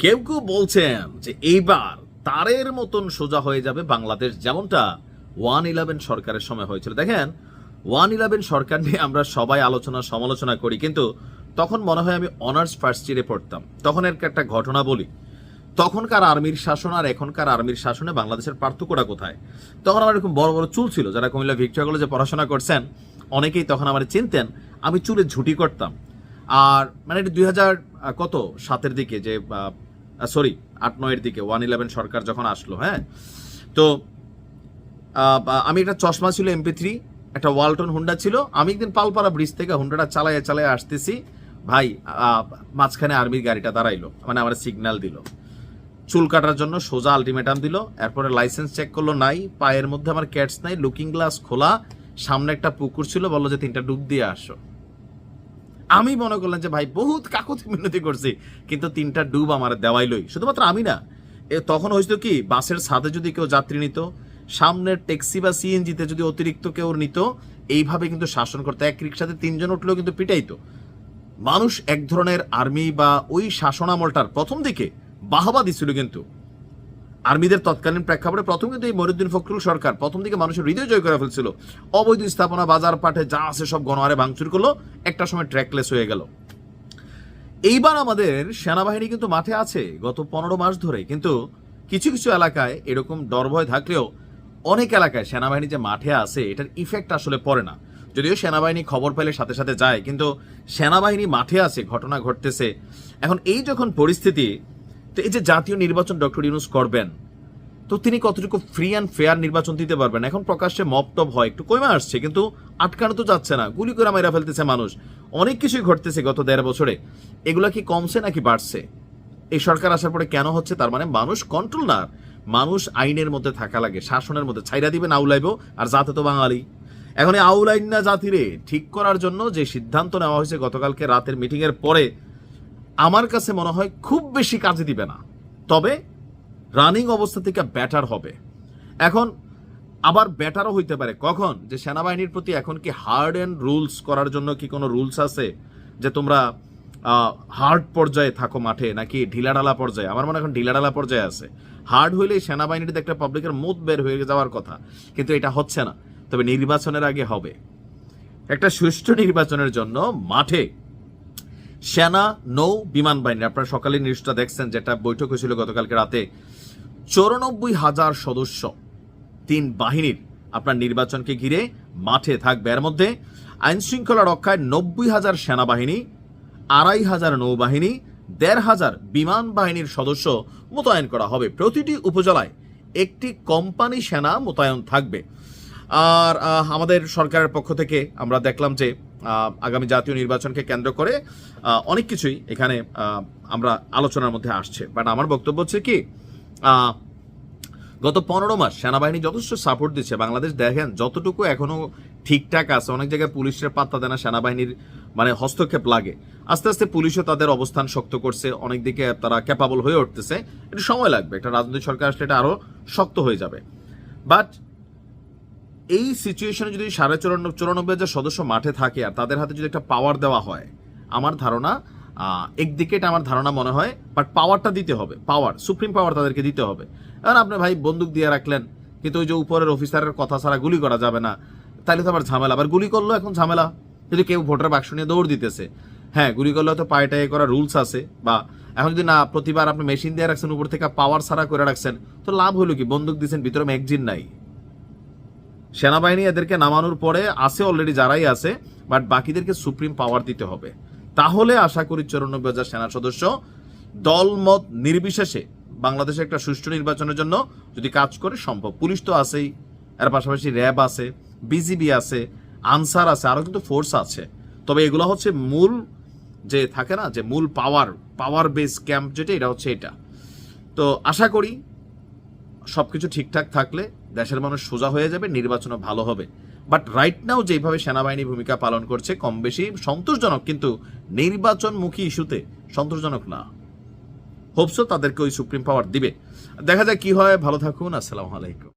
কেউ কেউ বলছেন যে এইবার তারের মতন সোজা হয়ে যাবে বাংলাদেশ, যেমনটা 1-11 সরকারের সময় হয়েছিল। দেখেন, 1-11 সরকার নিয়ে আমরা সবাই আলোচনা সমালোচনা করি, কিন্তু তখন মনে হয় আমি অনার্স ফার্স্ট ইয়ারে পড়তাম। তখন এর একটা ঘটনা বলি। তখনকার আর্মির শাসন আর এখনকার আর্মির শাসনে বাংলাদেশের পার্থক্যটা কোথায়? তখন আমার এরকম বড় বড় চুল ছিল। যারা কুমিল্লা ভিক্টোরিয়া কলেজে পড়াশোনা করছেন অনেকেই তখন আমার চিনতেন। আমি চুলে ঝুঁটি করতাম। আর মানে এটা 2007-এর দিকে, যে সরি 8-9-এর দিকে 1-11 সরকার যখন আসলো। হ্যাঁ, তো আমি একটা চশমা ছিল MP3, একটা ওয়ালটন হুন্ডা ছিল। আমি একদিন পালপাড়া ব্রিজ থেকে হুন্ডাটা চালাইয়া চালাইয়া আসতেছি, ভাই মাঝখানে আর্মির গাড়িটা দাঁড়াইলো, মানে আমার সিগন্যাল দিল, চুল কাটার জন্য সোজা আলটিমেটাম দিল। এরপরে লাইসেন্স চেক করলো, নাই, পায়ের মধ্যে আমার ক্যাটস নাই, লুকিং গ্লাস খোলা, সামনে একটা পুকুর ছিল, বললো যে 3টা ডুব দিয়ে আসো। আমি মনে করলাম যে ভাই বহুত কাকুতি মিনতি করছি, কিন্তু 3টা ডুব আমার দেওয়াইলই। শুধুমাত্র আমি না, তখন হয়েছিল কি, বাসের ছাদে যদি কেউ যাত্রী নিত, সামনের ট্যাক্সি বা সিএনজিতে যদি অতিরিক্ত কেউ নিত, এইভাবে কিন্তু শাসন করতে, এক রিক্সাতে 3জন উঠলেও কিন্তু পিটাইতো মানুষ। এক ধরনের আর্মি বা ওই শাসন আমলটার প্রথম দিকে বাহবা দিছিল, কিন্তু আর্মিদের তৎকালীন প্রেক্ষাপটে প্রথম কিন্তু এই মহিউদ্দিন ফখরুল সরকার প্রথম দিকে মানুষের হৃদয় জয় করে ফেলছিল। অবৈধ স্থাপনা, বাজার পাটে যা আছে সব গণহারে ভাঙচুর করলো, একটা সময় ট্র্যাকলেস হয়ে গেল। এইবার আমাদের সেনাবাহিনী কিন্তু মাঠে আছে গত 15 মাস ধরে, কিন্তু কিছু কিছু এলাকায় এরকম ডর ভয় থাকলেও অনেক এলাকায় সেনাবাহিনী যে মাঠে আছে এটার ইফেক্ট আসলে পড়ে না। যদিও সেনাবাহিনী খবর পেলে সাথে সাথে যায়, কিন্তু সেনাবাহিনী মাঠে আছে, ঘটনা ঘটতেছে। এখন এই যখন পরিস্থিতি, তো এই যে জাতীয় নির্বাচন ডক্টর ইউনূস করবেন, তো তিনি কতটুকু ফ্রি অ্যান্ড ফেয়ার নির্বাচন দিতে পারবেন? এখন প্রকাশ্যে মপটপ হয়, একটু কমে আসছে, কিন্তু আটকানো তো যাচ্ছে না, গুলি করে মেরা ফেলতেছে মানুষ, অনেক কিছুই ঘটতেছে গত 1.5 বছরে। এগুলা কি কমছে নাকি বাড়ছে? এই সরকার আসার পরে কেন হচ্ছে? তার মানে মানুষ কন্ট্রোল না, মানুষ আইনের মধ্যে থাকা লাগে, শাসনের মধ্যে। ছাইরা দিবেন আউলাইব, আর জাতে তো বাঙালি। এখন এই আউলাইন না জাতিরে ঠিক করার জন্য যে সিদ্ধান্ত নেওয়া হয়েছে গতকালকে রাতের মিটিং এর পরে, আমার কাছে মনে হয় খুব বেশি কাজে দিবে না, তবে রানিং অবস্থা থেকে ব্যাটার হবে। এখন আবার ব্যাটারও হইতে পারে কখন, যে সেনাবাহিনীর প্রতি এখন কি হার্ড অ্যান্ড রুলস করার জন্য কি কোনো রুলস আছে, যে তোমরা হার্ড পর্যায়ে থাকো মাঠে, নাকি ঢিলাঢালা পর্যায়ে? আমার মনে এখন ঢিলাঢালা পর্যায়ে আছে। হার্ড হইলেই সেনাবাহিনীতে একটা পাবলিকের মুখ বের হয়ে যাওয়ার কথা, কিন্তু এটা হচ্ছে না। তবে নির্বাচনের আগে হবে। একটা সুষ্ঠু নির্বাচনের জন্য মাঠে সেনা, নৌ, বিমান বাহিনী, আপনারা সকালে নিউজটা দেখছেন, যেটা বৈঠক হয়েছিল গতকালকে রাতে, 94,000 সদস্য 3 বাহিনীর আপনার নির্বাচনকে ঘিরে মাঠে থাকবে। এর মধ্যে আইন শৃঙ্খলা রক্ষায় 90,000 সেনাবাহিনী, 2,500 নৌবাহিনী, 1,500 বিমান বাহিনীর সদস্য মোতায়েন করা হবে। প্রতিটি উপজেলায় একটি কোম্পানি সেনা মোতায়েন থাকবে। আর আমাদের সরকারের পক্ষ থেকে আমরা দেখলাম যে আগামী জাতীয় নির্বাচনকে কেন্দ্র করে অনেক কিছুই এখানে আমরা আলোচনার মধ্যে আসছে। বাট আমার বক্তব্য হচ্ছে কি, গত 15 মাস সেনাবাহিনী যথেষ্ট সাপোর্ট দিচ্ছে। বাংলাদেশ দেখেন যতটুকু এখনো ঠিকঠাক আছে, অনেক জায়গায় পুলিশের পাত্তা দেয় না, সেনাবাহিনীর মানে হস্তক্ষেপ লাগে। আস্তে আস্তে পুলিশও তাদের অবস্থান শক্ত করছে, অনেক দিকে তারা ক্যাপাবল হয়ে উঠতেছে। একটু সময় লাগবে, একটা রাজনৈতিক সরকার আসলে এটা আরো শক্ত হয়ে যাবে। বাট এই সিচুয়েশনে যদি 94,000 সদস্য মাঠে থাকে আর তাদের হাতে যদি একটা পাওয়ার দেওয়া হয়, আমার ধারণা একদিকে এটা আমার ধারণা মনে হয়, বাট পাওয়ারটা দিতে হবে, পাওয়ার, সুপ্রিম পাওয়ার তাদেরকে দিতে হবে। কারণ আপনি ভাই বন্দুক দিয়ে রাখলেন, কিন্তু ওই যে উপরের অফিসারের কথা ছাড়া গুলি করা যাবে না, তাহলে তো আবার ঝামেলা। আবার গুলি করলো এখন ঝামেলা, যদি কেউ ভোটার বাক্স নিয়ে দৌড় দিতেছে, হ্যাঁ গুলি করলে তো পায়ে টায়ে করা রুলস আছে। বা এখন যদি না, প্রতিবার আপনি মেশিন দিয়ে রাখছেন, উপর থেকে পাওয়ার ছাড়া করে রাখছেন, তো লাভ হলো কি? বন্দুক দিচ্ছেন, ভিতরে ম্যাগজিন নাই। সেনাবাহিনী এদেরকে নামানোর পরে আছে অলরেডি যারাই আছে, বাট বাকিদেরকে সুপ্রিম পাওয়ার দিতে হবে। তাহলে আশা করি 94,000 সেনা সদস্য দলমত নির্বিশেষে বাংলাদেশে একটা সুষ্ঠু নির্বাচনের জন্য যদি কাজ করে সম্ভব। পুলিশ তো আছেই, এর পাশাপাশি র্যাব আছে, বিজিবি আছে, আনসার আছে, আরো কিন্তু ফোর্স আছে। তবে এগুলো হচ্ছে মূল যে থাকে না, যে মূল পাওয়ার বেস ক্যাম্প যেটা, এটা হচ্ছে এটা। তো আশা করি সবকিছু ঠিকঠাক থাকলে দেশের মানুষ সোজা হয়ে যাবে, নির্বাচনও ভালো হবে। বাট রাইট নাও যেভাবে সেনাবাহিনী ভূমিকা পালন করছে কম বেশি সন্তোষজনক, কিন্তু নির্বাচনমুখী ইস্যুতে সন্তোষজনক না। হোপসো তাদেরকে ওই সুপ্রিম পাওয়ার দিবে। দেখা যায় কি হয়। ভালো থাকুন, আসসালামু আলাইকুম।